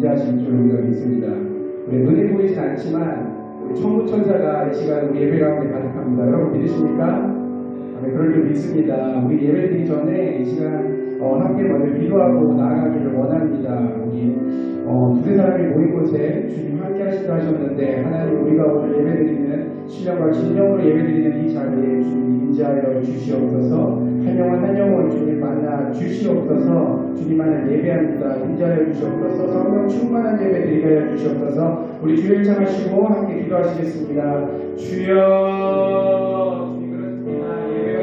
인도하실 줄 우리가 믿습니다. 우리 눈에 보이진 않지만 우리 천부 천사가 이 시간 우리 예배 가운데 가득합니다. 여러분 믿으십니까? 그럴 줄 믿습니다. 우리 예배 드리기 전에 이 시간 함께 먼저 기도하고 나아가기를 원합니다. 우리 두세 사람이 모인 곳에 주님 함께 하시다 하셨는데 하나님 우리가 오늘 예배드리는 신령과 진정으로 예배드리는 이 자리에 주님 인자하여 주시옵소서. 한 영혼 한 영혼 주님 만나 주시옵소서. 주님 만나 예배합니다. 인자하여 주시옵소서. 성령 충만한 예배 드리게 하여 주시옵소서. 우리 주여 일창하시고 함께 기도하시겠습니다. 주여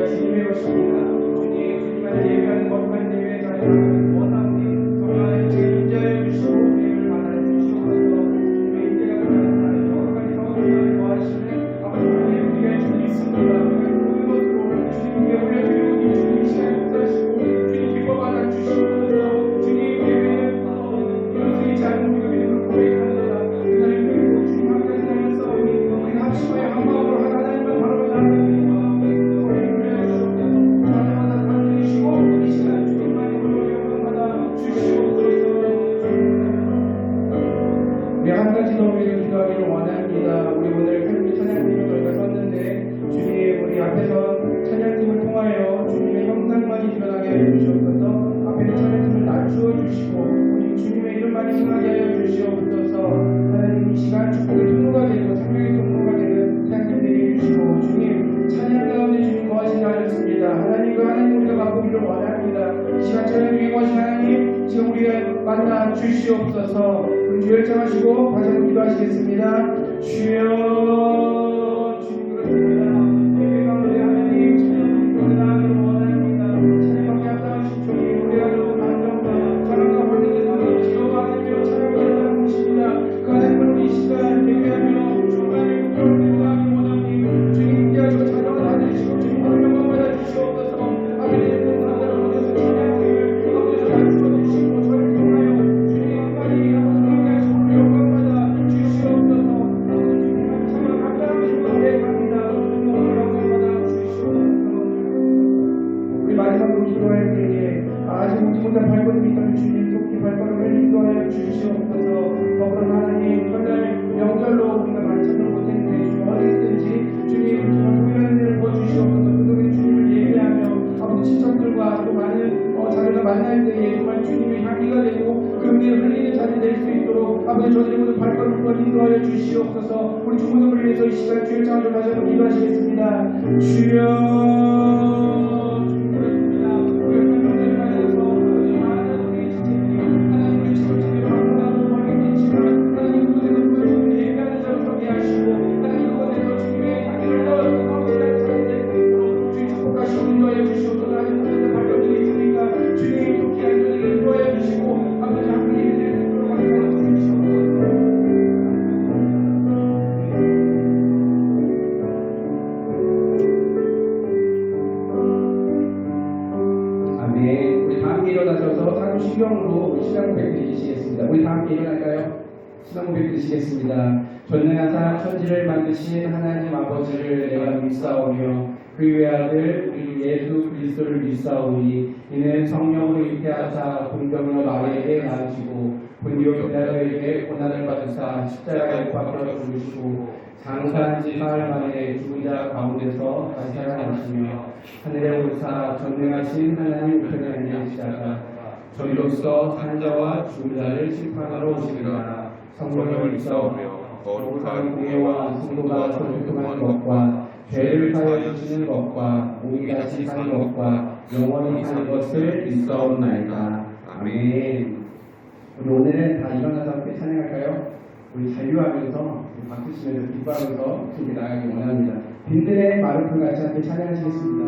주님의 것입니다. 주님만을 예배하는 것만 예배의 자리를 원하오니 성령의 인자하여 주시고 예배를 받아 주시옵소서. 주님의 인자가 그러는 여기까지 성령을 거하시는 아버지 하나님 우리가 주님 있습니다. 모든 것으로 주님께 올려드리고 주님 이 시간에 역사하시고 주님 기뻐 받아 주시옵소서. 주님 예배는 그것이 작은 우리가 믿음으로 고백하노라. 하나님 그리고 주님 함께 살면서 우리가 합심하여 한 마음으로 하나님만 바라보는 하나님 한 가지 더 우리가 기도하기를 원합니다. 우리 오늘 함께 찬양팀을 저희가 썼는데 주님 우리 앞에서 찬양팀을 통하여 주님의 형상만이 드러나게 하여 주시옵소서. 앞에 찬양팀을 낮추어 주시고 우리 주님의 이름만이 승하게 하여 주시옵소서. 하나님 이 시간 축복의 통로가 되고 생명의 통로가 되는 찬양팀들이 해주시고 주님 찬양 가운데 주님 거하시게 하였습니다. 하나님과 하나님 우리가 바꾸기를 원합니다. 이 시간 찬양 중에 거하신 하나님 지금 우리가 만나 주시옵소서. 주여 일창하시고 다시 한번 기도하시겠습니다. 주여 주님 그렇습니다. 예배 가운데 하나님 찬양을 나아가기를 원합니다. 찬양밖에 합당하신 주님 우리가 좀 안정과 사랑과 권능을 지어가며 찬양을 나누십니다. 그 하나님을 이 시간 예배하며 주님의 기도를 나아가기를 원합니다. 주님 인자하시고 찬양을 받으시고 주님 오늘 영광 받아주시옵소서. 아버지의 나라를 얻어서 찬양을 아버지에서 낮추어 주시고 저를 통하여 주님 영광이 영광받아 주시옵소서. 주님 참여 감사하시고 예배합니다. 영광받아 주시옵소서. 우리 마지막으로 기도할 때에 아직 오지 못한 발걸음이 있다면 주님 속히 발걸음을 인도하여 주시옵소서. 더불어 하나님 첫날 명절로 우리가 많이 참여 못했는데 주님 어디든지 주님 동일한 일을 보여주시옵소서. 그동안 주님을 예배하며 아버지 친척들과 또 많은 자녀가 만날 때에 정말 주님의 향기가 되고 그 은혜를 흘리는 자리 될 수 있도록 아버지 저들의 모든 발걸음을 인도하여 주시옵소서. 우리 주문을 위해서 이 시간 주의 창을 다시 한번 기도하시겠습니다. 주여 신경으로 신앙 고백 드리시겠습니다. 우리 다 함께 일어날까요? 신앙 고백 드리시겠습니다. 전능하사 천지를 만드신 하나님 아버지를 내가 믿사오며 그 외아들 우리 예수 그리스도를 믿사오니 이는 성령으로 잉태하사 공경으로 마리아에게 낳으시고 본디오 빌라도에게 고난을 받으사 십자가에 못 박혀 죽으시고 장사한 지 사흘 만에 죽은 자 가운데서 다시 살아나시며 하늘에 오르사 전능하신 하나님 우편에 앉으시다가 저희로서 산자와 죽은 자를 심판하러 오시리라. 성령을 믿사오며 거룩한 공예와 성도가 서로 교통하는 것과 죄를 사하여 주시는 것과 몸이 다시 사는 것과 영원히 사는 것을 믿사옵나이다. 아멘. 우리 오늘은 다 일어나서 함께 찬양할까요? 우리 잔류하면서 박수 치면서 기뻐하면서 주님 나가기 원합니다. 빈들의 마루풀 같이 함께 찬양하시겠습니다.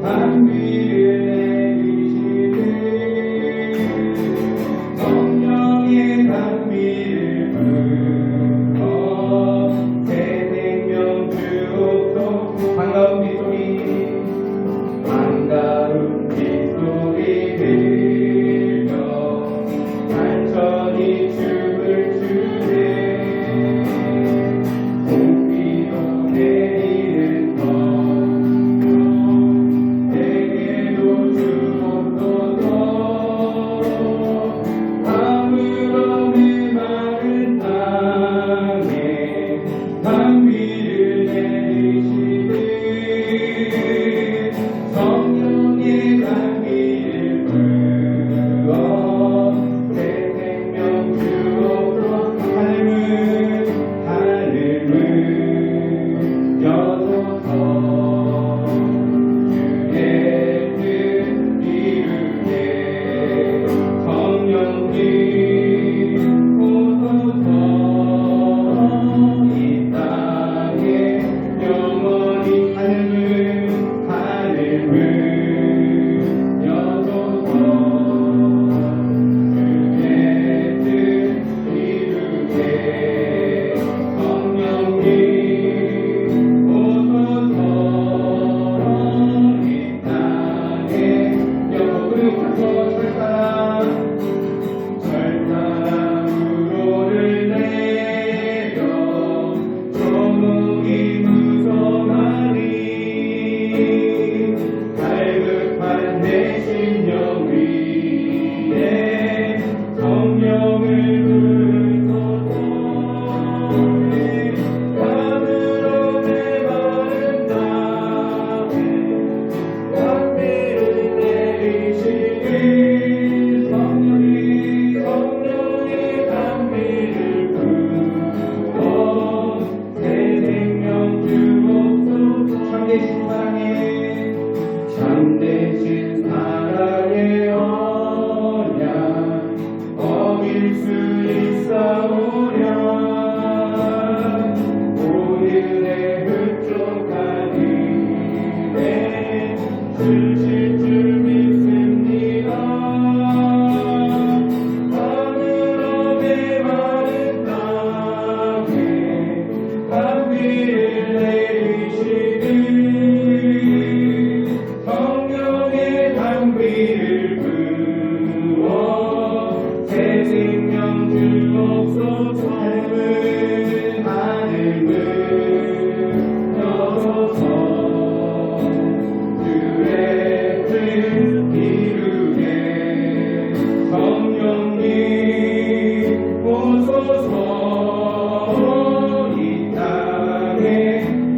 한 귀를 참되신 사랑의 언약 어길 수 있사오랴. 오늘의 흡족한 은혜 주실 줄 믿습니다. 하늘로 메마른 땅에 감비를 내리시니 성령의 담비를 부어 새 생명 주옵소서. 하늘을 여소서. 주의 뜻 이루게 성령님 오소서. 이 땅에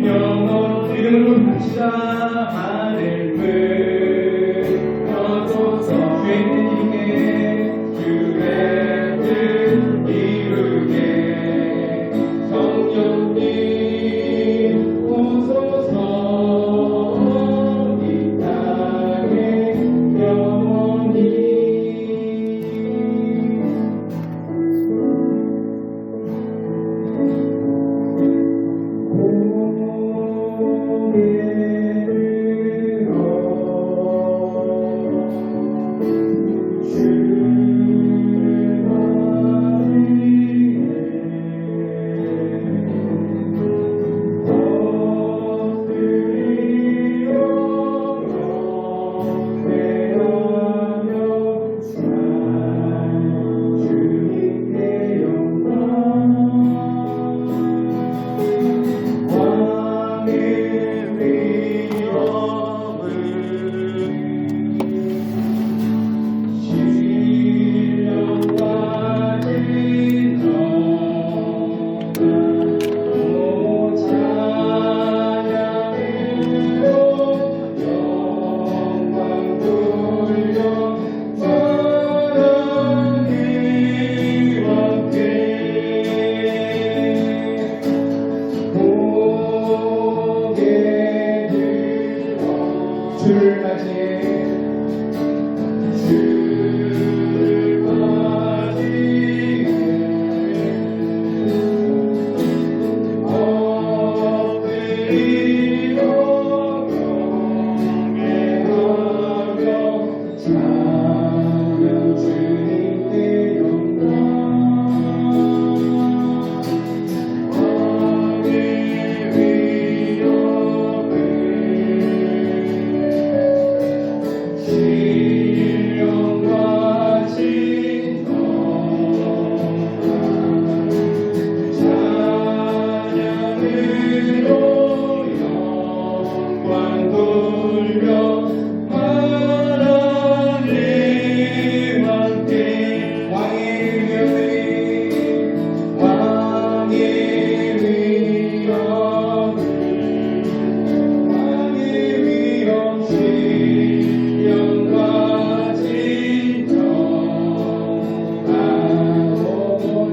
영원 이름으로 부르시자. 하늘을 여소서. 주의 뜻 이루게 성령님 오소서. 이 땅에 영원히. 주를 맞이해 주를 맞이해 엎드리며 경배하며 찬양 주님께 영광. 왕의 위엄을 신령과 진노 찬양으로 영광 돌려 하나님 함께. 왕의 위엄 신령과 진정하고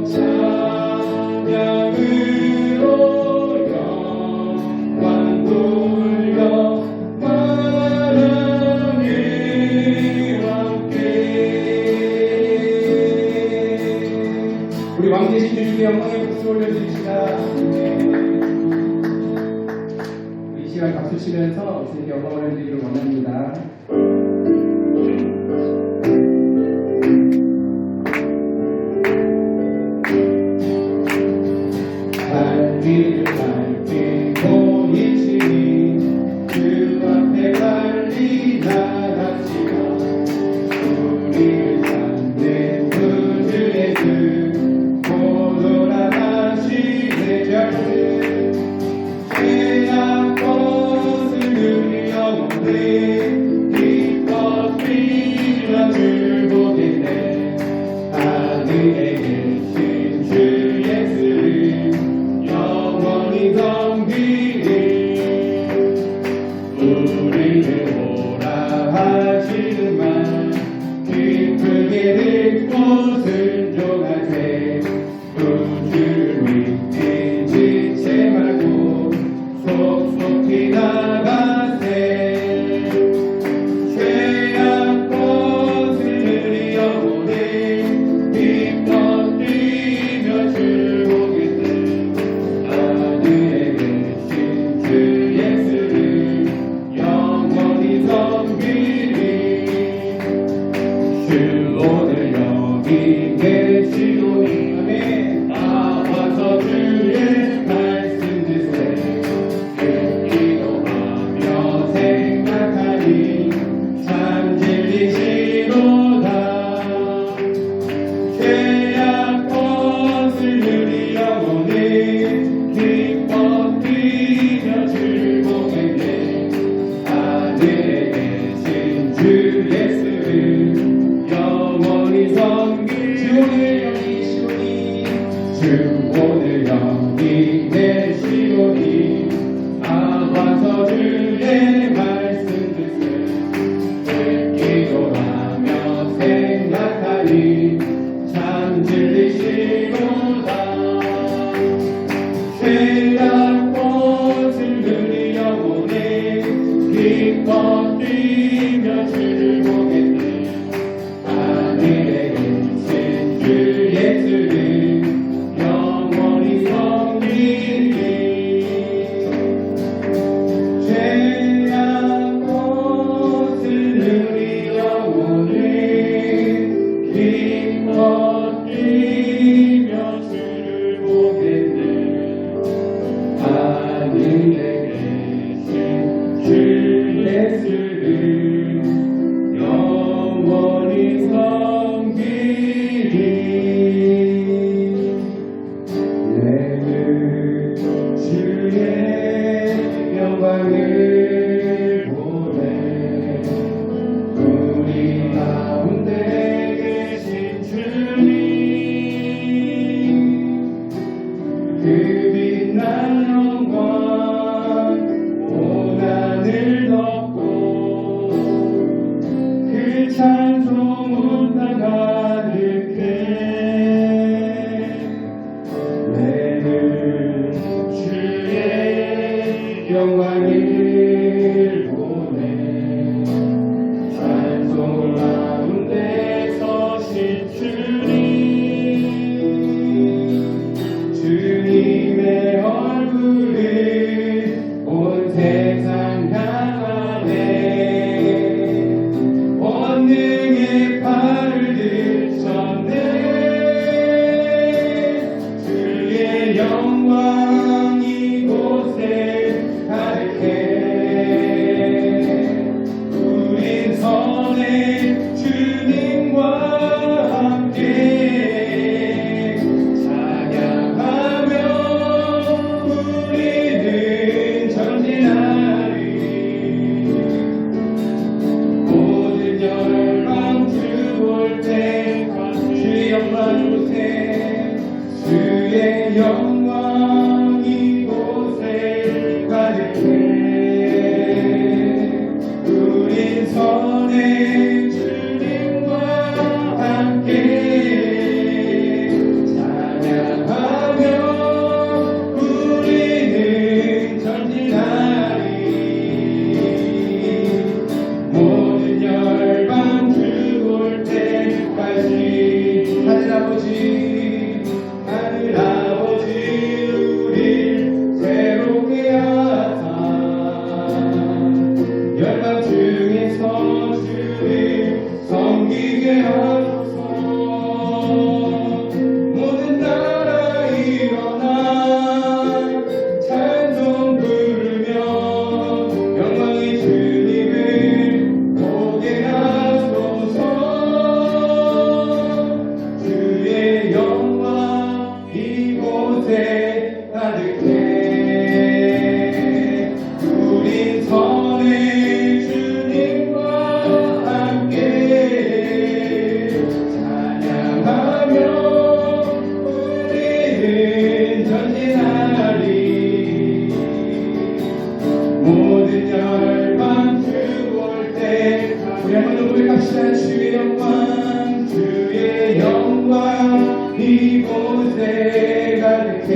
찬양으로 영광 돌려 하나님 함께. 우리 왕 대신 주님께 영광의 박수 올려드립시다. 이 시간 박수 치면서 주님께 영광 올려드리기를 원합니다. 발길을 밟히고 있으니 그 앞에 빨리 나갑시다. 우리를 찾는 그들의 뜻 돌아가시네. 죄악 벗을 누리 영원히 예수를 영원히 섬길 주 오늘 여기시오니 주 오늘 여기 계시오니 아와서 주의 말씀 듣기도하며 생각하니 참 진리시도다 새로운 꽃을 누리 영혼에 기뻐 뛰며 주를 보겠네 하늘에 계신 주 예수를 영원히 섬기리 죄악 꽃을 누리 영혼에 기뻐 뛰며 주를 보겠네 하늘에 계신 주 예수를 영원히 섬기리 내는 주의 영광을 보내 우리 가운데 계신 주님 그 빛난 영광 온 하늘 덮고 그 찬송은 다 가득해 내는 주의 영광을 보내 찬송 가운데 서신 주님 주님의 얼굴을 온 세상 향하네 권능의 팔을 드셨네 주의 영광 이곳에 가득해 우린 선의 주님과 함께 찬양하며 우리는 전진하리 모든 열방 주볼 때 주의 영광 이곳에 주의 영광 이곳에 가득해 우린 선의 주님과 함께 찬양하며 우리는 전진하리 모든 열방 주볼 때까지 하늘 아버지 우릴 새롭게 하사 열방 중에서 주를 섬기게 하소서 모든 나라 일어나 찬송 부르며 영광의 주님을 보게 하소서 주의 영광 이곳에 가득해 우린 선의 주님과 함께 찬양하며 우리는 전진하리 모든 열방 주볼 때 우리 한번 고백합시다 주의 영광 이곳에 가득해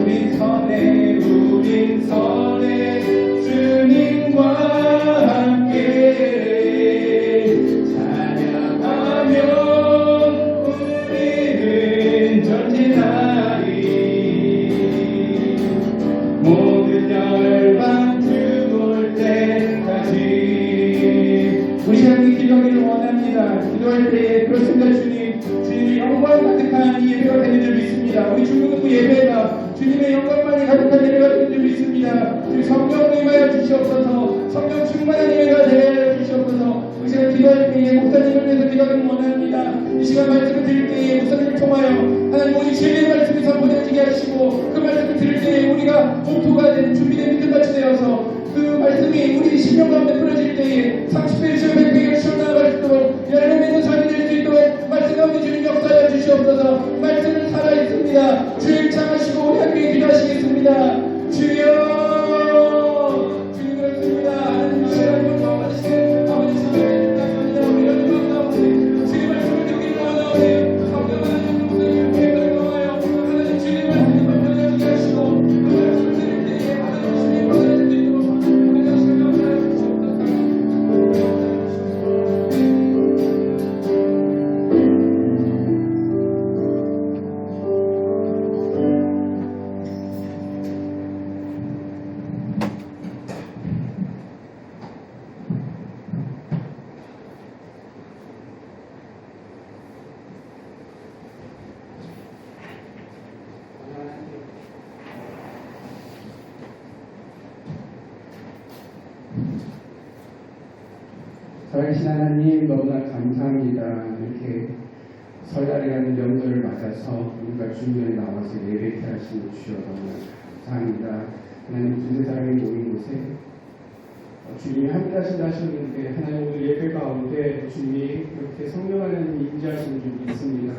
우린 선의 주님과 함께 찬양하며 우리는 전진하리 모든 열방 주볼 때까지 우리 하나님 기도하기를 원합니다. 기도할 때에 그렇습니다. 주님의 영광 가득한 이 예배가 되는 줄 믿습니다. 우리 중국의 예배가 주님의 영광만이 가득한 예배가 되는 줄 믿습니다. 주님 성령 임하여 주시옵소서 성령 충만한 예배가 되어 주시옵소서 우리 시간 기도할 때에 목사님을 위해서 기도하기를 원합니다. 이 시간 말씀을 들을 때에 목사님을 통하여 하나님 오직 진리의 말씀이 선포되게 하시고 그 말씀을 들을 때에 우리가 공포가 된 준비된 믿음같이 되어서 그 말씀이 우리 심령 가운데 풀어질 때에 30배 살아계신 하나님 너무나 감사합니다. 이렇게 설날이라는 명절을 맞아서 우리가 주님에 나와서 예배케 하시는 주여 너무나 감사합니다. 하나님 두세 사람이 모인 곳에 주님이 함께 하신다 하셨는데 하나님 오늘 예배 가운데 주님이 이렇게 성령 하나님이 임재하시는 줄이 있습니다.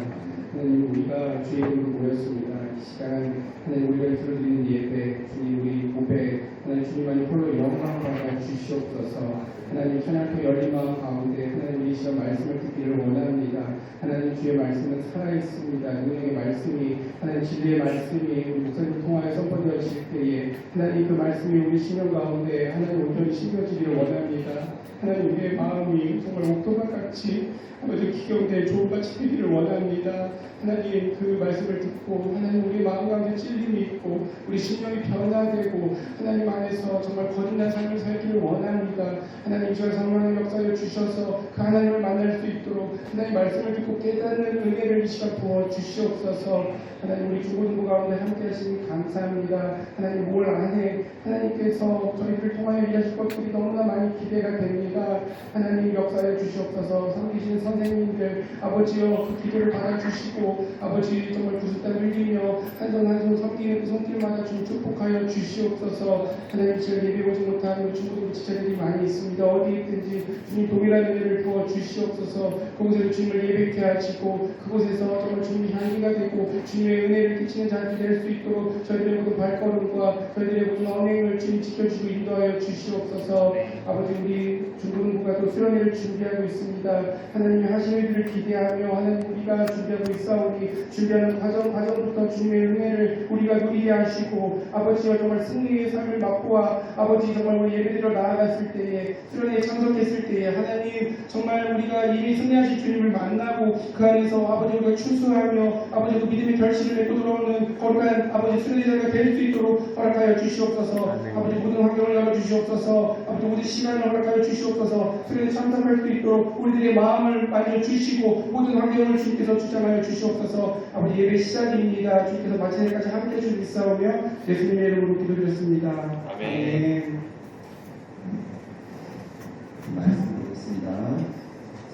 하나님 우리가 주의 이름으로 모였습니다. 이 시간 하나님 우리가 들어드리는 예배 주님 우리 고백 하나님 주님만이 홀로 영광 받아 주시옵소서. 하나님 찬양토 열린 마음 가운데 하나님 이 시간 말씀을 듣기를 원합니다. 하나님 주의 말씀은 살아있습니다. 은혜의 말씀이 하나님 진리의 말씀이 우리 목사님 통하여 선포되어질 때에 하나님 그 말씀이 우리 심령 가운데 하나님 온전히 심겨지기를 원합니다. 하나님 우리의 마음이 정말 옥토가 같이 아버지 기경대 조음같이 되기를 원합니다. 하나님 그 말씀을 듣고 하나님 우리 마음 가운데 찔림이 있고 우리 심령이 변화되고 하나님 안에서 정말 거듭난 삶을 살기를 원합니다. 하나님 저의 성령의 역사를 주셔서 그 하나님을 만날 수 있도록 하나님 말씀을 듣고 깨닫는 은혜를 이 시간 부어 주시옵소서. 하나님 우리 주고등부 가운데 함께 하시니 감사합니다. 하나님 올 안에 하나님께서 저희를 통하여 일하실 것들이 너무나 많이 기대가 됩니다. 하나님 역사해 주시옵소서. 섬기신 선생님들 아버지여 그 기도를 받아주시고 아버지 정말 구슬땀 흘리며 한 손 한 손 섬기는 그 손길마다 좀 축복하여 주시옵소서. 하나님 지금 예배 오지 못한 우리 중고등부 지체들이 많이 있습니다. 어디 있든지 주님 동일한 은혜를 부어 주시옵소서. 그곳에서 주님을 예배케 하시고 그곳에서 정말 주님이 향기가 되고 주님의 은혜를 끼치는 자들이 될 수 있도록 저희들의 모든 발걸음과 저희들의 모든 언행을 주님 지켜주고 인도하여 주시옵소서. 아버지 우리 중고등부가 또 수련회를 준비하고 있습니다. 하나님이 하시는 일을 기대하며 하나님 우리가 준비하고 있사오니 준비하는 과정부터 주님의 은혜를 우리가 누리게 하시고 아버지와 정말 승리의 삶을 맛보아 아버지 정말 우리 예배드려 나아갔을 때에 수련회에 참석했을 때에 하나님 정말 우리가 이미 승리하신 주님을 만나고 그 안에서 아버지 우리가 추수하며 아버지 그 믿음의 결실을 내고 돌아오는 거룩한 아버지 수련회자가 될 수 있도록 허락하여 주시옵소서. 아버지 모든 환경을 열어주시옵소서. 아버지 모든 시간을 허락하여 주시옵소서. 수련회에 참석할 수 있도록 우리들의 마음을 만져 주시고 모든 환경을 주님께서 주장하여 주시옵소서. 아버지 예배 시작입니다. 주님께서 마지막까지 함께해 주시기 있사오며 예수님의 이름으로 기도드렸습니다. 아멘. 말씀 드리겠습니다.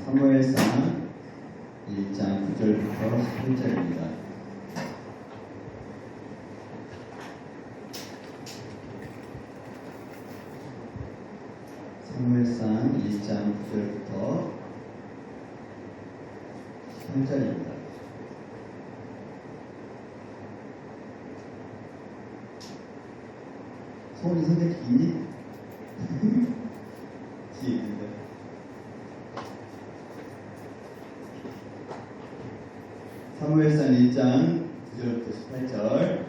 사무엘상 1장 9절부터 10절입니다. 사무엘상 1장 9절부터 10절입니다. 소리 선생님 뒤에 있는데 사무엘상 1장 9절부터 18절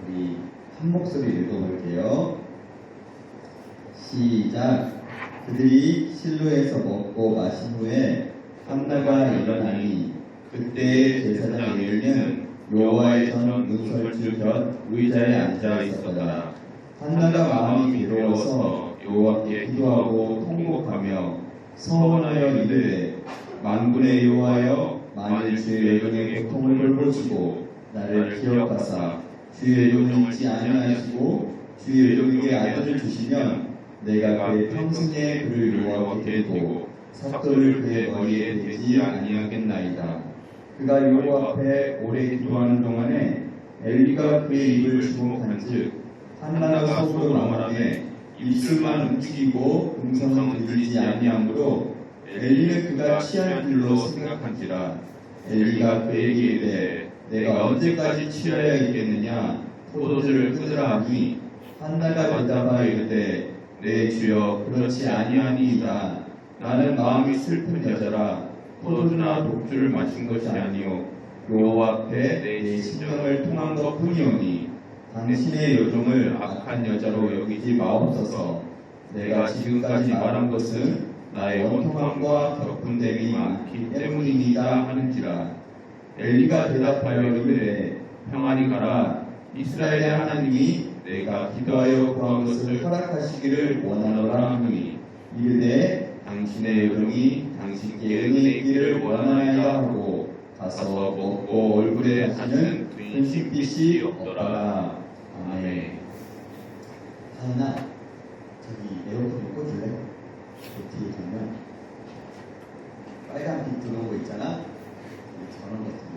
우리 한 목소리 읽어볼게요. 시작. 그들이 실로에서 먹고 마신 후에 한나가 일어나니 그때 제사장 엘리는 여호와의 전 문설주 곁 의자에 앉아 있었다. 한나가 마음이 괴로워서 여호와께 기도하고 통곡하며 서원하여 이르되 만군의 여호와여 만일 주의 영의 고통을 보시고 나를 기억하사 주의 영을 잊지 아니하시고 주의 영에게 아들을 주시면 내가 그의 평생에 그를 여호와께 드리고 삭도를 그의 머리에 대지 아니하겠나이다. 그가 여호와 앞에 오래 기도하는 동안에 엘리가 그의 입을 주목한즉 한나가 속으로 말하되 입술만 움직이고 음성은 들리지 아니하므로 엘리는 그가 취할 길로 생각한지라. 엘리가 그에게 이르되 내가 언제까지 취하여 있겠느냐 포도주를 끊으라 하니 한나가 대답하여 이르되 내 주여 그렇지 아니하니이다. 나는 마음이 슬픈 여자라 포도주나 독주를 마신 것이 아니요 여호와 앞에 내 심령을 통한 것뿐이오니 당신의 여종을 악한 여자로 여기지 마옵소서. 내가 지금까지 말한 것은 나의 원통함과 격분됨이 많기 때문이니이다 하는지라. 엘리가 대답하여 이르되 평안히 가라. 이스라엘의 하나님이 내가 기도하여 구한 것을 허락하시기를 원하노라 하니 이르되 당신의 여종이 당신께 은혜 있기를 원하나이다 하고 가서 먹고 얼굴에 하시는 근심빛이 없더라. 아멘. 하나 저기 에어컨 꽂을래? 뒤에 가면 탁 들어오고 있잖아. 저런 것들이.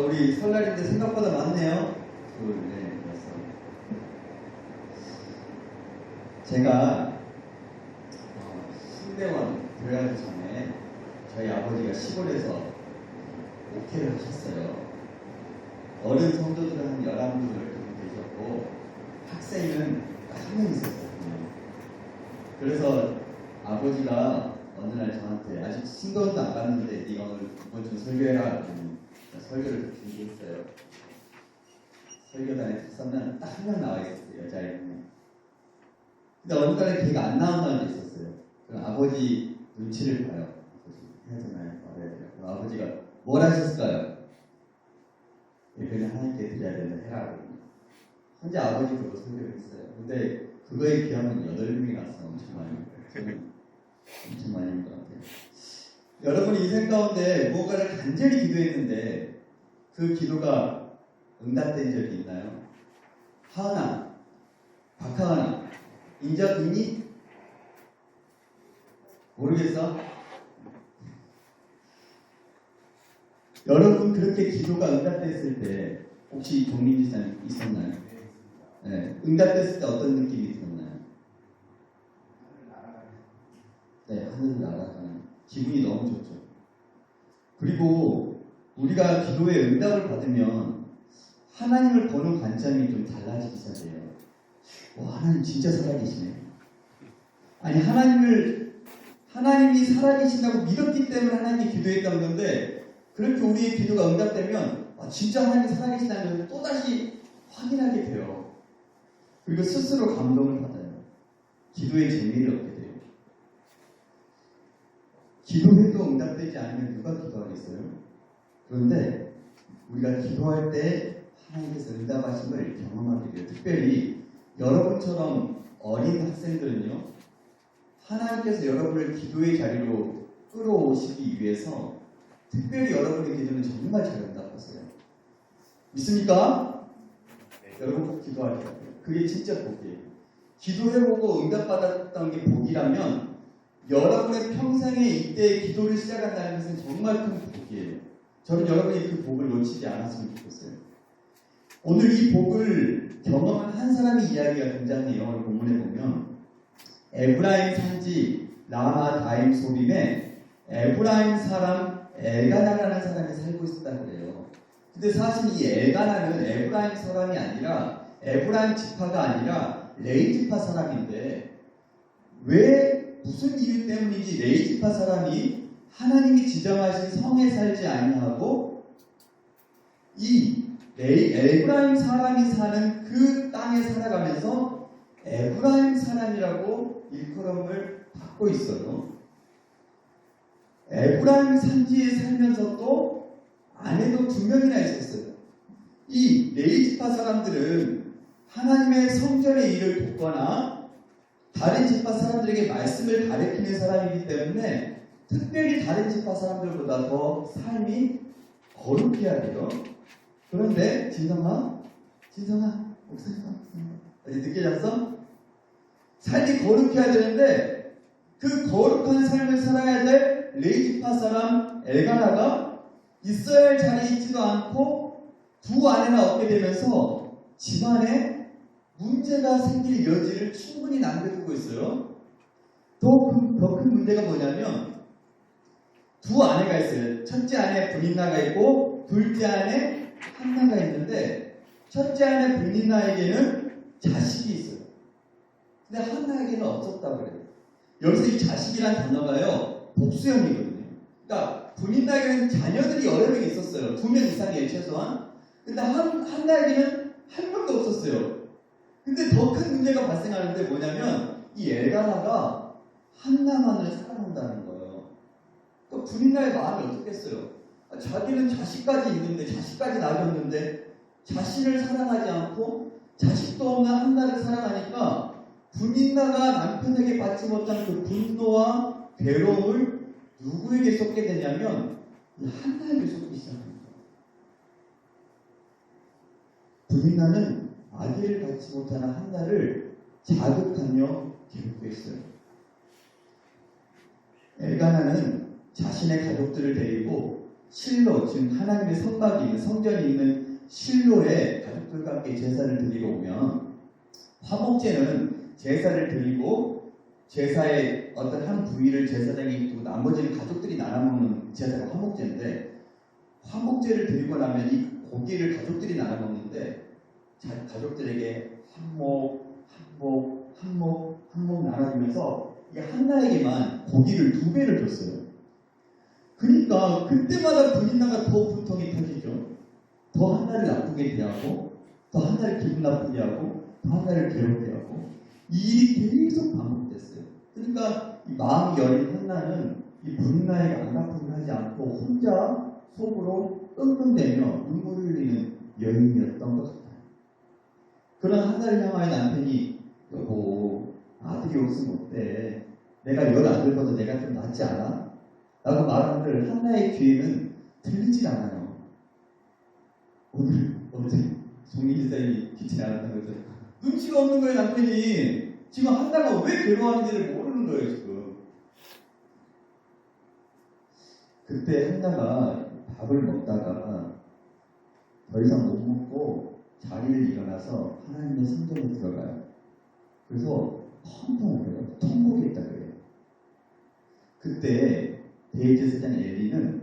우리 설날인데 생각보다 많네요. 둘, 넷, 여섯. 제가 신대원 들어가기 전에 저희 아버지가 시골에서 옥회를 하셨어요. 어른 성도들은 한 11분, 12분 계셨고 학생은 한 명 있었거든요. 그래서 아버지가 어느 날 저한테 아직 신도원도 안 갔는데 네가 오늘 이번 주 설교해라. 설교를 준비했어요. 설교단에 탔으면 딱 한 명 나와 있었어요. 여자애는. 근데 어느 날에 걔가 안 나온 날도 있었어요. 그럼 아버지 눈치를 봐요. 아버지 해야 되나요? 말해야 돼요. 그럼 아버지가 뭘 하셨을까요? 예배는 하나님께 드려야 된다 해라. 혼자 아버지 그거 설교를 했어요. 근데 그거에 비하면 8명이 갔어. 엄청 많이. 엄청 많이 온 것 같아요. 여러분 인생 가운데 무언가를 간절히 기도했는데 그 기도가 응답된 적이 있나요? 하은아, 박하은아, 인적 있니? 모르겠어? 여러분 그렇게 기도가 응답됐을 때 혹시 독립지사님 있었나요? 네, 응답됐을 때 어떤 느낌이 들었나요? 네, 하늘을 날아가는 기분이 너무 좋죠. 그리고 우리가 기도에 응답을 받으면 하나님을 보는 관점이 좀 달라지기 시작해요. 와, 하나님 진짜 살아계시네. 아니 하나님이 살아계신다고 믿었기 때문에 하나님께 기도했던 건데 그렇게 우리의 기도가 응답되면 진짜 하나님이 살아계시다는 것을 또다시 확인하게 돼요. 그리고 스스로 감동을 받아요. 기도의 재미를 얻게 돼요. 기도해도 응답되지 않으면 누가 기도하겠어요? 그런데 우리가 기도할 때 하나님께서 응답하심을 경험하게 돼요. 특별히 여러분처럼 어린 학생들은요, 하나님께서 여러분을 기도의 자리로 끌어오시기 위해서 특별히 여러분의 기도는 정말 잘 응답하세요. 믿습니까? 여러분 꼭 기도하세요. 그게 진짜 복이에요. 기도해보고 응답받았던 게 복이라면 여러분의 평생에 이때 기도를 시작한다는 것은 정말 큰 복이에요. 저는 여러분이 그 복을 놓치지 않았으면 좋겠어요. 오늘 이 복을 경험한 한 사람의 이야기가 등장해요. 오늘 본문에 보면 에브라임 산지 라마다임 소림에 에브라임 사람 엘가나라는 사람이 살고 있었다고 그래요. 근데 사실 이 엘가나는 에브라임 사람이 아니라 에브라임 지파가 아니라 레이 지파 사람인데 왜 무슨 이유 때문인지 레이 지파 사람이 하나님이 지정하신 성에 살지 아니하고 이 에브라임 사람이 사는 그 땅에 살아가면서 에브라임 사람이라고 일컬음을 받고 있어요. 에브라임 산지에 살면서도 아내도 2명이나 있었어요. 이 레위 지파 사람들은 하나님의 성전의 일을 돕거나 다른 지파 사람들에게 말씀을 가르치는 사람이기 때문에 특별히 다른 지파 사람들보다 더 삶이 거룩해야 돼요. 그런데 진성아 목사님 어디 늦게 잤어? 삶이 거룩해야 되는데 그 거룩한 삶을 살아야 될 레위 지파 사람 엘가나가 있어야 할 자리에 있지도 않고 2 아내나 얻게 되면서 집안에 문제가 생길 여지를 충분히 남겨두고 있어요. 더 큰 문제가 뭐냐면 2 아내가 있어요. 첫째 아내 브닌나가 있고 둘째 아내 한나가 있는데 첫째 아내 브닌나에게는 자식이 있어요. 근데 한나에게는 없었다고 그래요. 여기서 이 자식이란 단어가요 복수형이거든요. 그러니까 브닌나에게는 자녀들이 여러 명 있었어요. 2명 이상이에요 최소한. 근데 한나에게는 1명도 없었어요. 근데 더 큰 문제가 발생하는데 뭐냐면 이 엘가나가 한나만을 사랑한다는 거예요. 또 브닌나의 마음이 어떻겠어요? 자기는 자식까지 있는데 자식까지 낳았는데 자신을 사랑하지 않고 자식도 없는 한나를 사랑하니까 브닌나가 남편에게 받지 못한 그 분노와 괴로움을 누구에게 쏟게 되냐면 한나에게 쏟기 시작합니다. 브닌나는 아기를 갖지 못하는 한나를 자극하며 기록했어요. 엘가나는 자신의 가족들을 데리고 실로, 지금 하나님의 성막이 있는 성전이 있는 실로에 가족들과 함께 제사를 드리러 오면, 화목제는 제사를 드리고 제사의 어떤 한 부위를 제사장이 두고 나머지는 가족들이 나눠 먹는 제사가 화목제인데, 화목제를 드리고 나면 이 고기를 가족들이 나눠 먹는데 가족들에게 한 목 나눠주면서 이 한나에게만 고기를 2배를 줬어요. 그러니까 그때마다 분인나가 더 분통이 터지죠. 더 한나를 나쁘게 대하고, 더 한나를 기분 나쁘게 하고, 더 한나를 괴롭게 하고, 이 일이 계속 반복됐어요. 그러니까 이 마음이 여린 한나는 이 분나에게 안갚음을 하지 않고 혼자 속으로 끙끙대며 눈물을 흘리는 여인이었던 것 같아요. 그런 한나를 향하여 남편이, 여보, 아들이 없으면 어때? 내가 10아들보다 내가 좀 낫지 않아? 라고 말하는데 한나의 귀에는 들리질 않아요. 오늘 송민희 사님이 기침이 나왔다는 거죠. 눈치가 없는 거예요, 남편이. 지금 한나가 왜 괴로워하는지를 모르는 거예요, 지금. 그때 한나가 밥을 먹다가 더 이상 못 먹고 자리를 일어나서 하나님의 성전에 들어가요. 그래서 펑펑 울어요. 통곡했다 그래요. 그때 대제사장 엘리는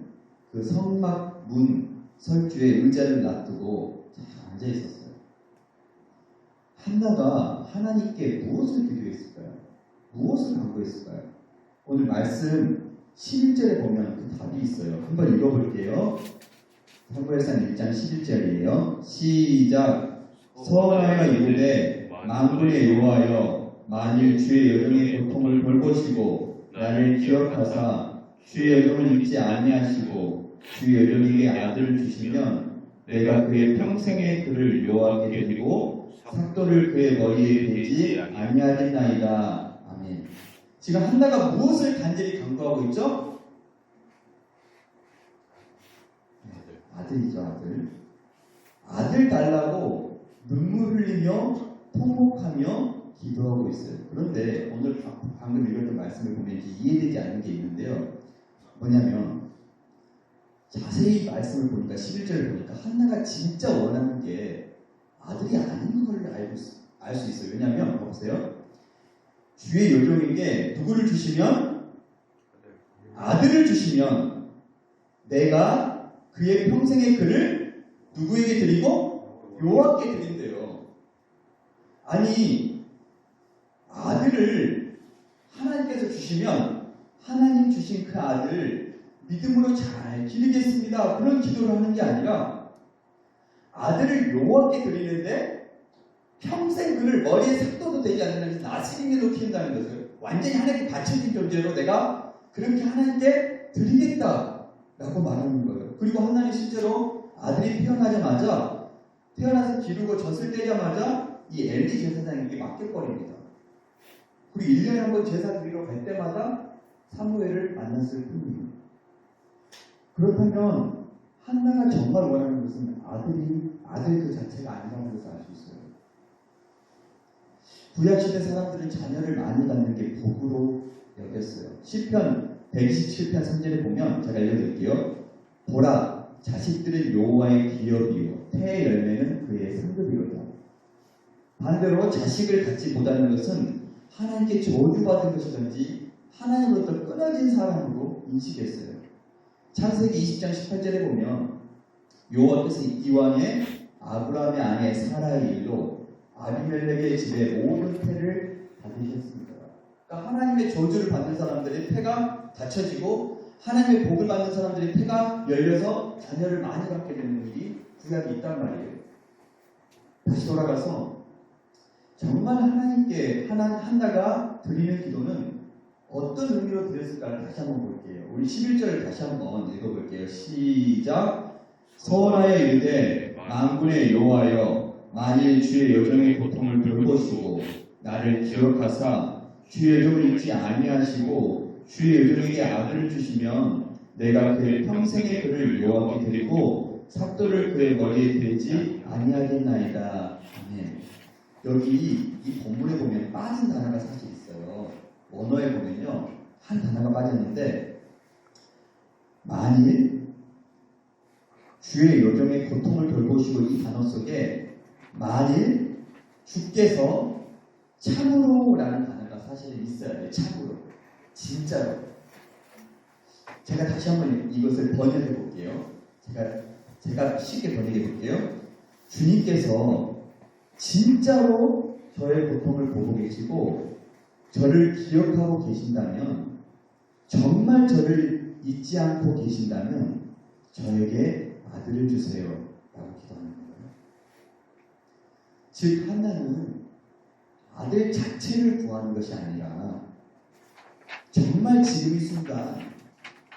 그 성막 문 설주에 의자를 놔두고 잘 앉아 있었어요. 한나가 하나님께 무엇을 기도했을까요? 무엇을 간구했을까요? 오늘 말씀 11절에 보면 그 답이 있어요. 한번 읽어볼게요. 사무엘상 1장 11절이에요. 시작. 서원하여 이르되 만군의 여호와여, 만일 주의 여정의 고통을 돌보시고 나를 기억하사 주의 여정을 잊지 아니하시고 주의 여정에게 아들을 주시면 내가 그의 평생의 그를 여호와께 드리고 삭도를 그의 머리에 대지 아니하리나이다. 아멘. 지금 한나가 무엇을 간절히 간구하고 있죠? 아들이죠, 아들. 아들 달라고 눈물 흘리며 통곡하며 기도하고 있어요. 그런데 오늘 방금 읽었던 말씀을 보면 이해되지 않는 게 있는데요. 뭐냐면 자세히 말씀을 보니까 11절을 보니까 한나가 진짜 원하는 게 아들이 아닌 걸 알 수 있어요. 왜냐하면 보세요. 주의 요정에게 누구를 주시면? 아들을 주시면 내가 그의 평생의 그를 누구에게 드리고? 여호와께 드린대요. 아니, 아들을 하나님께서 주시면 하나님 주신 그 아들 믿음으로 잘 기르겠습니다. 그런 기도를 하는 게 아니라 아들을 여호와께 드리는데 평생 그를 머리에 삭도도 되지 않는 나스린으로 키운다는 것을 완전히 하나님께 바쳐진 존재로 내가 그렇게 하나님께 드리겠다라고 말하는 거예요. 그리고 하나님 실제로 아들이 태어나서 기르고 젖을 떼자마자 이 엘리 제사장에게 맡겨버립니다. 그리고 1년에 한 번 제사 드리러 갈 때마다 사무엘을 만났을 뿐이에요. 그렇다면 한나가 정말 원하는 것은 아들 그 자체가 아니라는 것을 알 수 있어요. 구약시대 사람들은 자녀를 많이 갖는 게 복으로 여겼어요. 시편 127편 3절에 보면 제가 읽어드릴게요. 보라, 자식들은 여호와의 기업이요 태의 열매는 그의 상급이로다. 반대로 자식을 갖지 못하는 것은 하나님께 저주받은 것이든지 하나님으로부터 끊어진 사람으로 인식했어요. 창세기 20장 18절에 보면 여호와께서 이왕에 아브라함의 아내 사라의 일로 아비멜렉의 집에 모든 태를 받으셨습니다. 그러니까 하나님의 저주를 받는 사람들의 태가 닫혀지고 하나님의 복을 받는 사람들의 태가 열려서 자녀를 많이 갖게 되는 일이 구약에 있단 말이에요. 다시 돌아가서 정말 하나님께 한나가 드리는 기도는 어떤 의미로 드렸을까를 다시 한번 볼게요. 우리 11절을 다시 한번 읽어볼게요. 시작. 서원하여 이르되 만군의 여호와여, 만일 주의 여정의 고통을 돌보시고 나를 기억하사 주의 여정을 잊지 아니하시고 주의 여정에게 아들을 주시면 내가 그의 평생의 그를 여호와께 드리고 삭도를 그의 머리에 대지 아니하겠나이다. 아멘. 여기 이 본문에 보면 빠진 단어가 사실 있어요. 원어에 보면요. 한 단어가 빠졌는데 만일 주의 여정의 고통을 돌보시고 이 단어 속에 만일 주께서 참으로라는 단어가 사실은 있어야 돼요. 참으로. 진짜로. 제가 다시 한번 이것을 번역해 볼게요. 제가 쉽게 번역해 볼게요. 주님께서 진짜로 저의 고통을 보고 계시고 저를 기억하고 계신다면 정말 저를 잊지 않고 계신다면 저에게 아들을 주세요 라고 기도하는 거예요. 즉 한나는 아들 자체를 구하는 것이 아니라 정말 지금 이 순간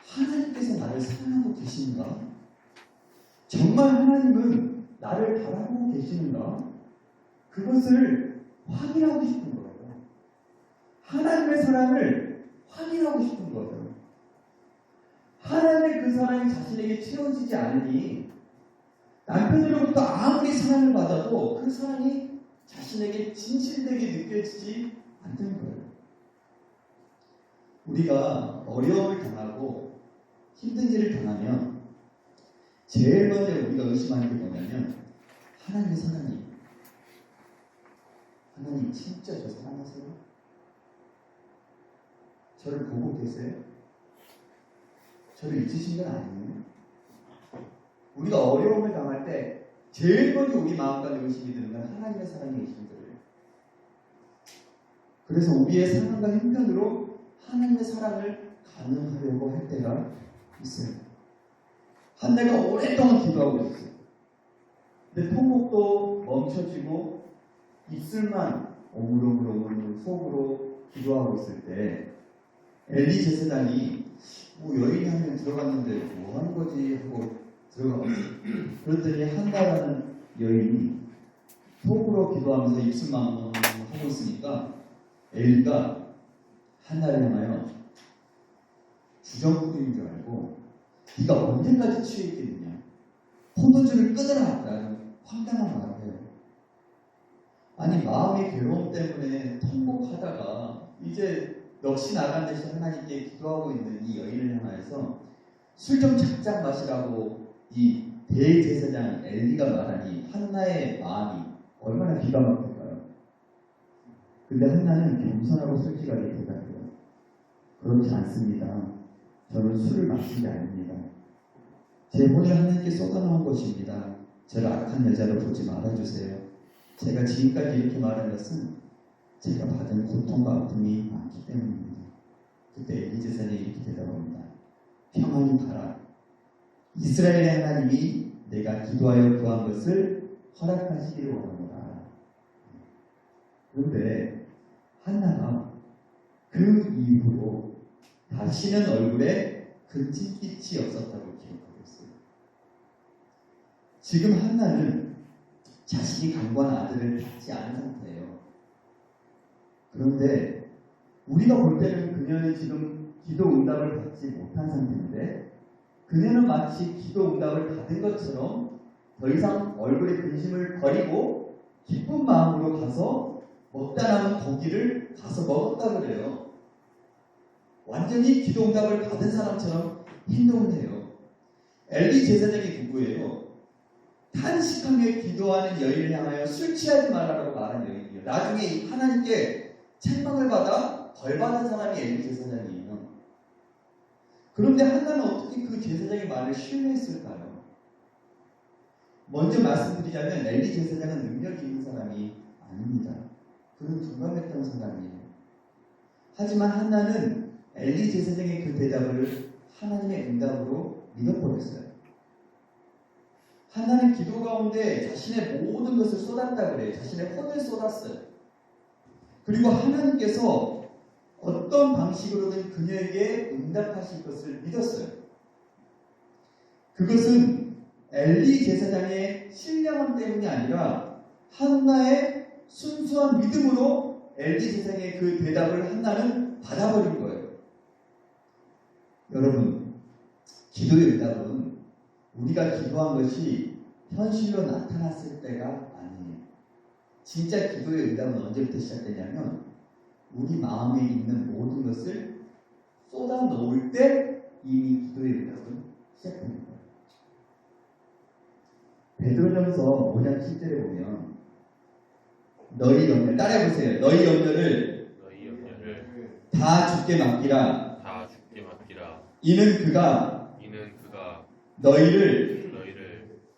하나님께서 나를 사랑하고 계신가? 정말 하나님은 나를 바라보고 계시는가? 그것을 확인하고 싶은 거예요. 하나님의 사랑을 확인하고 싶은 거예요. 하나님의 그 사랑이 자신에게 채워지지 않으니 남편으로부터 아무리 사랑을 받아도 그 사랑이 자신에게 진실되게 느껴지지 않는 거예요. 우리가 어려움을 당하고 힘든 일을 당하면 제일 먼저 우리가 의심하는 게 뭐냐면 하나님의 사랑이 하나님 진짜 저 사랑하세요? 저를 보고 계세요? 저를 잊으신 건 아니에요? 우리가 어려움을 당할 때 제일 먼저 우리 마음 가운데 의심이 드는 건 하나님의 사랑이 의심이 들어요. 그래서 우리의 상황과 형편으로 하나님의 사랑을 가늠하려고 할 때가 있어요. 한나가 오랫동안 기도하고 있어요. 근데 통곡도 멈춰지고 입술만 오물오물 속으로 기도하고 있을 때 엘리 제사장이 여인이 한 명 들어갔는데 뭐 하는 거지 하고 들어가봤어요. 그랬더니 한나라는 여인이 속으로 기도하면서 입술만 하고 있으니까 엘리가 한나를 향하여 주정부인 줄 알고 네가 언제까지 취해 있겠느냐, 포도주를 끊으라 라는 황당한 말을 해요. 아니 마음의 괴로움 때문에 통곡하다가 이제 넋이 나간 듯이 하나님께 기도하고 있는 이 여인을 향하여서 술 좀 작작 마시라고 이 대제사장 엘리가 말하니 한나의 마음이 얼마나 기가 막힐까요? 근데 한나는 겸손하고 솔직하게 대답해요. 그렇지 않습니다. 저는 술을 마신 게 아닙니다. 제 혼을 하나님께 쏟아놓은 것입니다. 저를 악한 여자로 보지 말아주세요. 제가 지금까지 이렇게 말한 것은 제가 받은 고통과 아픔이 많기 때문입니다. 그때 엘리 제사장이 이렇게 대답합니다. 평안히 가라. 이스라엘의 하나님이 내가 기도하여 구한 것을 허락하시기를 원합니다. 그런데 한나가 그 이후로 다시는 얼굴에 근심빛이 없었다고 기록하고 있어요. 지금 한나는 자신이 간구한 아들을 받지 않은 상태예요. 그런데 우리가 볼 때는 그녀는 지금 기도 응답을 받지 못한 상태인데 그녀는 마치 기도 응답을 받은 것처럼 더 이상 얼굴의 근심을 버리고 기쁜 마음으로 가서 먹다 남은 고기를 가서 먹었다 그래요. 완전히 기도 응답을 받은 사람처럼 행동을 해요. 엘리 제사장이 누구예요? 탄식하며 기도하는 여인을 향하여 술 취하지 말라고 말한 여인이에요. 나중에 하나님께 책망을 받아 벌받은 사람이 엘리 제사장이에요. 그런데 한나는 어떻게 그 제사장의 말을 신뢰했을까요? 먼저 말씀드리자면 엘리 제사장은 능력이 있는 사람이 아닙니다. 그는 둔감했던 사람이에요. 하지만 한나는 엘리 제사장의 그 대답을 하나님의 응답으로 믿어버렸어요. 한나는 기도 가운데 자신의 모든 것을 쏟았다 그래요. 자신의 혼을 쏟았어요. 그리고 하나님께서 어떤 방식으로든 그녀에게 응답하실 것을 믿었어요. 그것은 엘리 제사장의 신령함 때문이 아니라 한나의 순수한 믿음으로 엘리 제사장의 그 대답을 한나는 받아버린 거예요. 여러분, 기도의 응답은 우리가 기도한 것이 현실로 나타났을 때가 아니에요. 진짜 기도의 응답은 언제부터 시작되냐면 우리 마음에 있는 모든 것을 쏟아 놓을 때 이미 기도의 응답은 시작됩니다. 베드로전서 5장 10절에 보면 너희 염려 따라해보세요. 너희 염려를 다 주께 맡기라. 이는 그가 너희를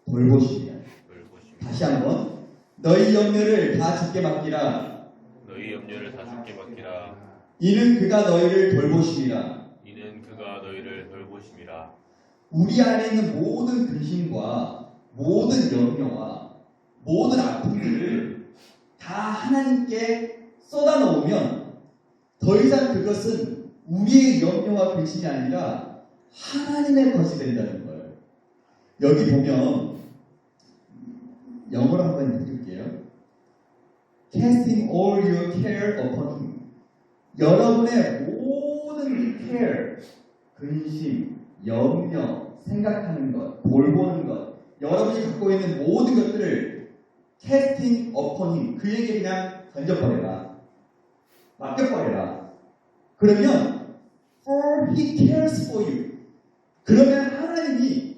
돌보시리라. 다시 한번 너희 염려를 다 주께 맡기라. 이는 그가 너희를 돌보시리라. 우리 안에 있는 모든 근심과 모든 염려와 모든 아픔들을 다 하나님께 쏟아놓으면 더 이상 그것은 우리의 염려와 근심이 아니라 하나님의 것이 된다는 거예요. 여기 보면 영어로 한번 해드릴게요. Casting all your care upon him. 여러분의 모든 care, 근심, 염려, 생각하는 것, 돌보는 것, 여러분이 갖고 있는 모든 것들을 casting upon him. 그에게 그냥 던져버려라. 맡겨버려라. 그러면 for he cares for you. 그러면 하나님이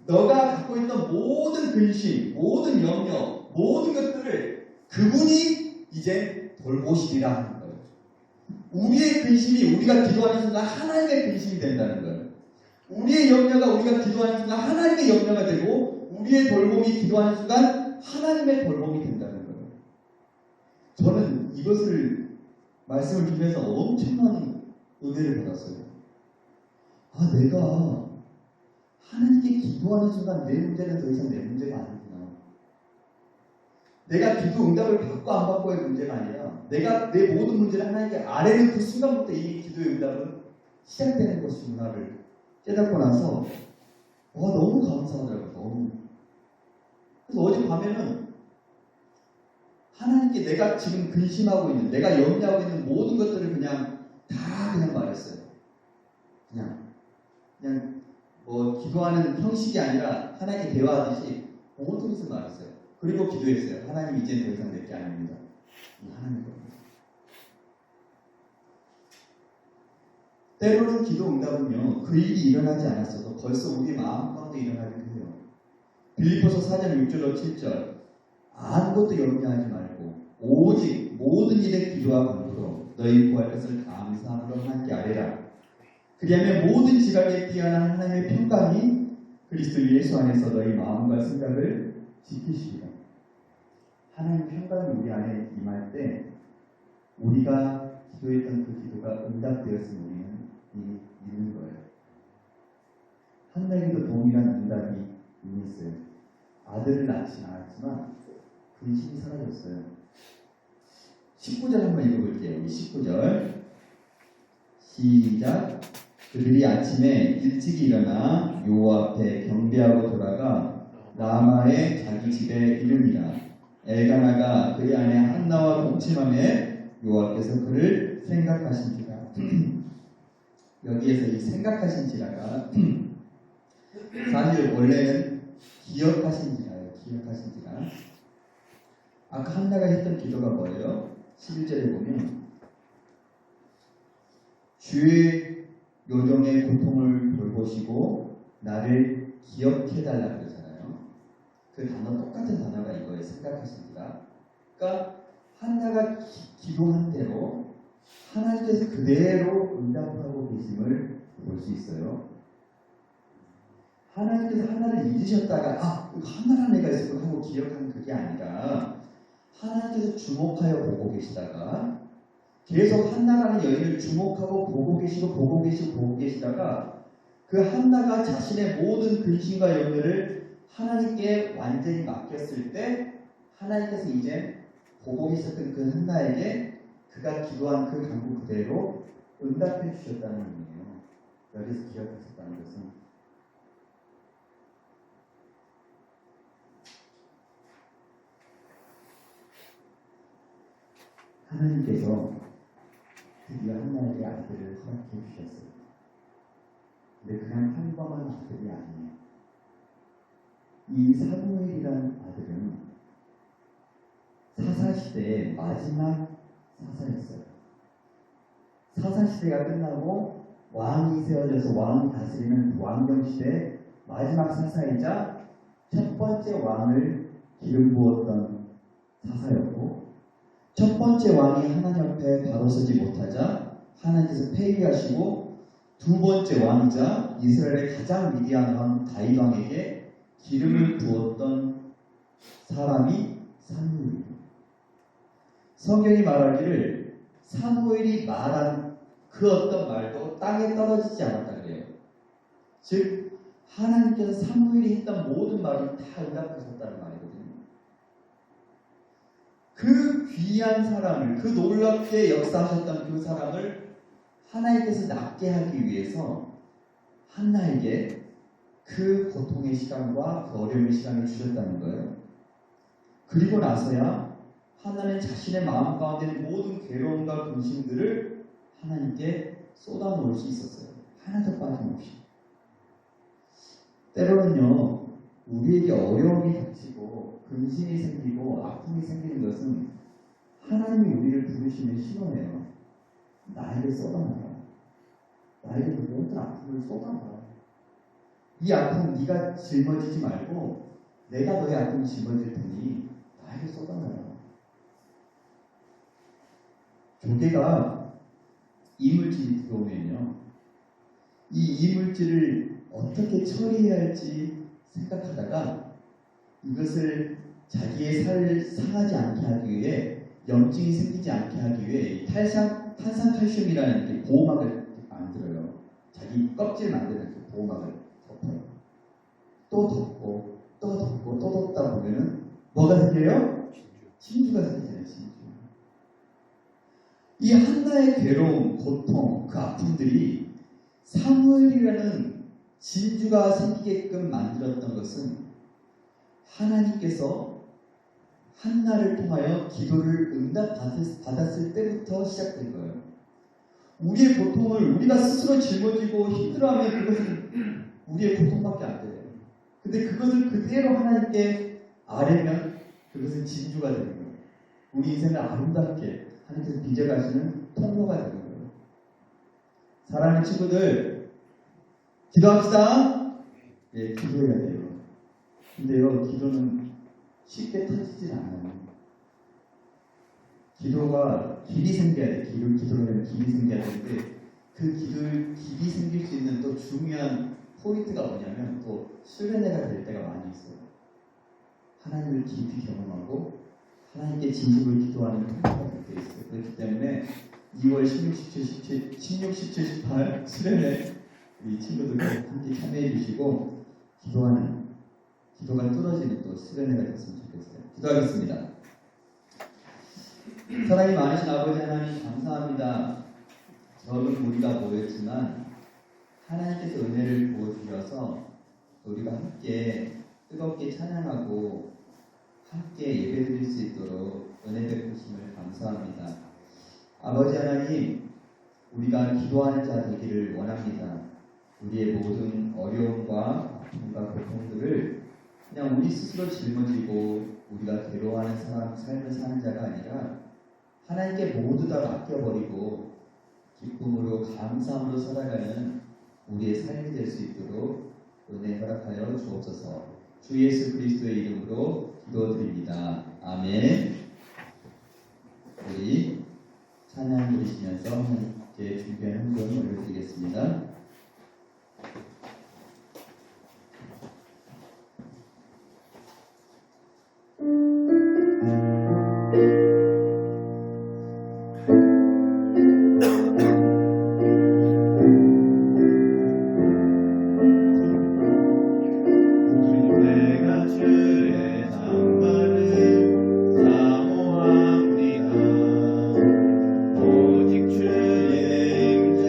너가 갖고 있던 모든 근심, 모든 염려, 모든 것들을 그분이 이제 돌보시리라 하는 거예요. 우리의 근심이 우리가 기도하는 순간 하나님의 근심이 된다는 거예요. 우리의 염려가 우리가 기도하는 순간 하나님의 염려가 되고 우리의 돌봄이 기도하는 순간 하나님의 돌봄이 된다는 거예요. 저는 이것을 말씀을 주면서 엄청난 은혜를 받았어요. 아, 내가 하나님께 기도하는 순간 내 문제는 더 이상 내 문제가 아니구나. 내가 기도 응답을 받고 안 받고의 문제가 아니라 내가 내 모든 문제를 하나님께 아뢰는 그 순간부터 이미 기도의 응답은 시작되는 것이구나를 깨닫고 나서 너무 감사하더라고요. 너무. 그래서 어젯밤에는 하나님께 내가 지금 근심하고 있는, 내가 염려하고 있는 모든 것들을 그냥 다 그냥 말했어요. 그냥 기도하는 형식이 아니라 하나님께 대화하듯이 모든 것을 말했어요. 그리고 기도했어요. 하나님 이제는 더 이상 내게 아닙니다. 하나님 겁니다. 때로는 기도 응답은요, 그 일이 일어나지 않았어도 벌써 우리 마음 가운데 일어나기도 해요. 빌립보서 4장 6절로 7절 아무것도 염려하지 말고 오직 모든 일에 기도와 간구로 너희 구할 것을 감사함으로 하나님께 아뢰라. 그리하면 모든 지각에 뛰어난 하나님의 평강이 그리스도 예수 안에서 너희 마음과 생각을 지키시리라. 하나님의 평강이 우리 안에 임할 때 우리가 기도했던 그 기도가 응답되었음을 우리는 이미 믿는 거예요. 한나에게도 동일한 응답이 이미 있어요. 아들을 낳지 않았지만 근심이 사라졌어요. 19절 한번 읽어볼게요. 19절 시작. 그들이 아침에 일찍 일어나 여호와 앞에 경배하고 돌아가 라마에 자기 집에 이르니라. 엘가나가 그의 아내 한나와 동침함에 여호와께서 그를 생각하신지라. 여기에서 이 생각하신지라가 사실 원래는 기억하신지라예요. 기억하신지라. 아까 한나가 했던 기도가 뭐예요? 11절에 보면 주의 요정의 고통을 돌보시고 나를 기억해달라 그러잖아요. 그 단어 똑같은 단어가 이거예요. 생각하십니다. 그러니까 한나가 기도한 대로 하나님께서 그대로 응답하고 계심을 볼 수 있어요. 하나님께서 하나를 잊으셨다가 하나라는 애가 있었고 하고 기억하는 그게 아니라 하나님께서 주목하여 보고 계시다가 계속 한나라는 여인을 주목하고 보고 계시다가 그 한나가 자신의 모든 근심과 염려를 하나님께 완전히 맡겼을 때 하나님께서 이제 보고 계셨던 그 한나에게 그가 기도한 그 간구 그대로 응답해 주셨다는 의미예요. 여기서 기억하셨다는 것은 하나님께서 드디어 한나에게 아들을 허락해 주셨어요. 근데 그냥 평범한 아들이 아니에요. 이 사무엘이라는 아들은 사사시대의 마지막 사사였어요. 사사시대가 끝나고 왕이 세워져서 왕이 다스리는 왕정시대의 마지막 사사이자 첫 번째 왕을 기름 부었던 사사였고, 첫 번째 왕이 하나님 앞에 바로 서지 못하자 하나님께서 폐위하시고, 두 번째 왕이자 이스라엘의 가장 위대한 왕 다윗 왕에게 기름을 부었던 사람이 사무엘이에요. 성경이 말하기를 사무엘이 말한 그 어떤 말도 땅에 떨어지지 않았다 그래요. 즉 하나님께서 사무엘이 했던 모든 말을 다 응답하셨다는 말이거든요. 그 귀한 사람을, 그 놀랍게 역사하셨던 그 사람을 하나님께서 낫게 하기 위해서 한나에게 그 고통의 시간과 그 어려움의 시간을 주셨다는 거예요. 그리고 나서야 한나는 자신의 마음 가운데 있는 모든 괴로움과 근심들을 하나님께 쏟아놓을 수 있었어요. 하나도 빠짐없이. 때로는요, 우리에게 어려움이 닥치고 근심이 생기고 아픔이 생기는 것은 하나님이 우리를 부르시는 신호예요. 나에게 쏟아놔라. 나에게 그 모든 아픔을 쏟아놔라. 이 아픔 네가 짊어지지 말고 내가 너의 아픔을 짊어질 테니 나에게 쏟아놔라. 조개가 이물질이 들어오면요, 이 이물질을 어떻게 처리해야 할지 생각하다가 이것을 자기의 살을 상하지 않게 하기 위해, 염증이 생기지 않게 하기 위해 탄산칼슘이라는 보호막을 만들어요. 자기 껍질 만드는 그 보호막을 덮어요. 또 덮고 또 덮고 또 덮다 보면은 뭐가 생겨요? 진주가 생기잖아요. 진주. 이 한나의 괴로움, 고통, 그 아픔들이 사무엘이라는 진주가 생기게끔 만들었던 것은 하나님께서 한나를 통하여 기도를 응답받았을 때부터 시작된 거예요. 우리의 고통을 우리가 스스로 짊어지고 힘들어하면 그것은 우리의 고통밖에 안 돼요. 근데 그것을 그대로 하나님께 아뢰면 그것은 진주가 되는 거예요. 우리 인생을 아름답게 하나님께서 빚어가시는 통로가 되는 거예요. 사랑하는 친구들, 기도합시다. 예, 기도해야 돼요. 근데요, 기도는 쉽게 터지질 않아요. 기도가 길이 생겨야 돼. 기도를 하면 길이 생겨야 되는데, 그 길이 생길 수 있는 또 중요한 포인트가 뭐냐면, 또 수련회가 될 때가 많이 있어요. 하나님을 깊이 경험하고 하나님께 진심을 기도하는 통로가 될 때 있어요. 그렇기 때문에 2월 16, 17, 18 수련회 우리 친구들과 함께 참여해 주시고 기도가 뚫어지는 또 수련회가 됐으면 좋겠어요. 기도하겠습니다. 사랑이 많으신 아버지 하나님 감사합니다. 적은 우리가 모였지만 하나님께서 은혜를 부어주셔서 우리가 함께 뜨겁게 찬양하고 함께 예배드릴 수 있도록 은혜 베푸심을 감사합니다. 아버지 하나님, 우리가 기도하는 자 되기를 원합니다. 우리의 모든 어려움과 아픔과 고통들을 그냥 우리 스스로 짊어지고 우리가 괴로워하는 삶을 사는 자가 아니라 하나님께 모두 다 맡겨버리고 기쁨으로 감사함으로 살아가는 우리의 삶이 될 수 있도록 은혜 허락하여 주옵소서. 주 예수 그리스도의 이름으로 기도드립니다. 아멘. 우리 찬양 부르시면서 함께 준비한 헌금 올려드리겠습니다. 오직 주의 임재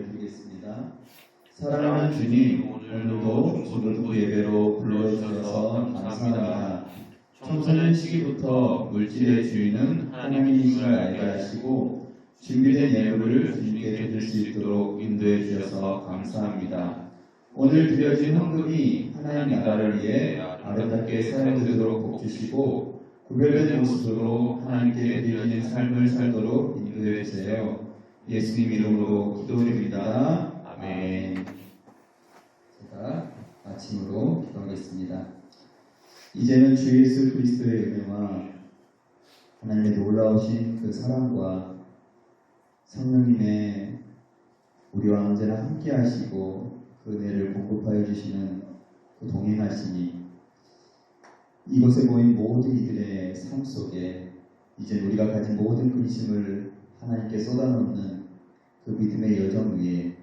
드리겠습니다. 사랑하는 주님, 오늘도 중고등부 예배로 불러주셔서 감사합니다. 청소년 시기부터 물질의 주인은 하나님이심을 알게 하시고 준비된 예물을 주님께 드릴 수 있도록 인도해 주셔서 감사합니다. 오늘 드려진 헌금이 하나님 나라를 위해 아름답게 사용되도록 복주시고 구별된 모습으로 하나님께 드리는 삶을 살도록 인도해 주세요. 예수님 이름으로 기도드립니다. 아멘. 제가 아침으로 기도하겠습니다. 이제는 주 예수 그리스도의 은혜와 하나님의 놀라우신 그 사랑과 성령님의 우리와 언제나 함께 하시고 그 은혜를 공급하여 주시는 그 동행하심이 이곳에 모인 모든 이들의 삶 속에 이제 우리가 가진 모든 근심을 하나님께 쏟아놓는 그 믿음의 여정 위에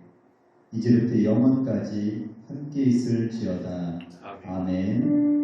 이제부터 영원까지 함께 있을지어다. 아멘.